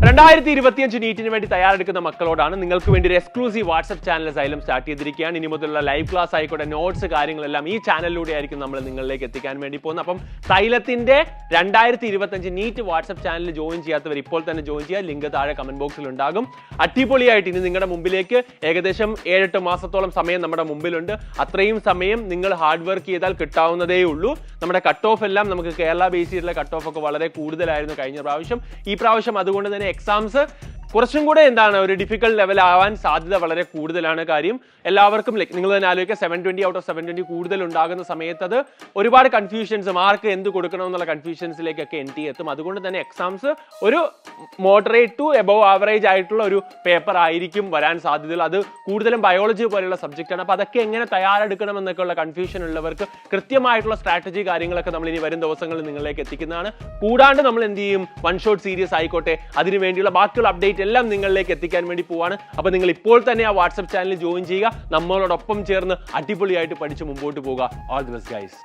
2025 നീറ്റിന് വേണ്ടി തയ്യാറെടുക്കുന്ന മക്കളോടാണ് നിങ്ങൾക്ക് വേണ്ടി ഒരു exclusive WhatsApp channel xylem start ചെയ്തിരിക്കുകയാണ്. ഇനി മുതലുള്ള ലൈവ് ക്ലാസ് ആയിക്കോട്ടെ, നോട്ട്സ് കാര്യങ്ങളെല്ലാം ഈ ചാനലിലൂടെ ആയിരിക്കും നമ്മൾ നിങ്ങളിലേക്ക് എത്തിക്കാൻ വേണ്ടി പോകുന്നത്. അപ്പം സൈലത്തിന്റെ 2025 നീറ്റ് വാട്സ്ആപ്പ് ചാനൽ ജോയിൻ ചെയ്യാത്തവർ ഇപ്പോൾ തന്നെ ജോയിൻ ചെയ്യുക. ലിങ്ക് താഴെ കമന്റ് ബോക്സിൽ ഉണ്ടാകും. അടിപൊളിയായിട്ട് ഇനി നിങ്ങളുടെ മുമ്പിലേക്ക് ഏകദേശം 7-8 മാസത്തോളം സമയം നമ്മുടെ മുമ്പിലുണ്ട്. അത്രയും സമയം നിങ്ങൾ ഹാർഡ് വർക്ക് ചെയ്താൽ കിട്ടാവുന്നതേ ഉള്ളൂ. നമ്മുടെ കട്ട് ഓഫ് എല്ലാം നമുക്ക് കേരള ബേസ് ചെയ്തിട്ടുള്ള കട്ട് ഓഫ് ഒക്കെ വളരെ കൂടുതലായിരുന്നു കഴിഞ്ഞ പ്രാവശ്യം. ഈ പ്രാവശ്യം അതുകൊണ്ട് തന്നെ എക്സാംസ് കുറച്ചും കൂടെ ഒരു ഡിഫിക്കൽട്ട് ലെവൽ ആവാൻ സാധ്യത വളരെ കൂടുതലാണ്. കാര്യം എല്ലാവർക്കും നിങ്ങൾ തന്നെ ആലോചിക്കുക, 720 ഔട്ട് ഓഫ് 720 കൂടുതൽ ഉണ്ടാകുന്ന സമയത്ത് അത് ഒരുപാട് കൺഫ്യൂഷൻസ്, മാർക്ക് എന്ത് കൊടുക്കണം എന്നുള്ള കൺഫ്യൂഷൻസിലേക്കൊക്കെ എത്തും. അതുകൊണ്ട് തന്നെ എക്സാംസ് ഒരു മോഡറേറ്റ് ടു എബവ് ആവറേജ് ആയിട്ടുള്ള ഒരു പേപ്പർ ആയിരിക്കും വരാൻ സാധ്യതയുള്ളൂ. അത് കൂടുതലും ബയോളജി പോലെയുള്ള സബ്ജക്റ്റാണ്. അപ്പോൾ അതൊക്കെ എങ്ങനെ തയ്യാറെടുക്കണം എന്നൊക്കെയുള്ള കൺഫ്യൂഷൻ ഉള്ളവർക്ക് കൃത്യമായിട്ടുള്ള സ്ട്രാറ്റജി കാര്യങ്ങളൊക്കെ നമ്മൾ ഇനി വരും ദിവസങ്ങളിൽ നിങ്ങളിലേക്ക് എത്തിക്കുന്നതാണ്. കൂടാണ്ട് നമ്മൾ എന്ത് ചെയ്യും, വൺ ഷോട്ട് സീരീസ് ആയിക്കോട്ടെ, അതിന് വേണ്ടിയുള്ള ബാക്കിയുള്ള അപ്ഡേറ്റ് എല്ലാം നിങ്ങളിലേക്ക് എത്തിക്കാൻ വേണ്ടി പോവാണ്. അപ്പോൾ നിങ്ങൾ ഇപ്പോൾ തന്നെ ആ വാട്സ്ആപ്പ് ചാനൽ ജോയിൻ ചെയ്യുക. നമ്മളോടൊപ്പം ചേർന്ന് അടിപൊളിയായിട്ട് പഠിച്ച് മുമ്പോട്ട് പോകുക. All the best guys.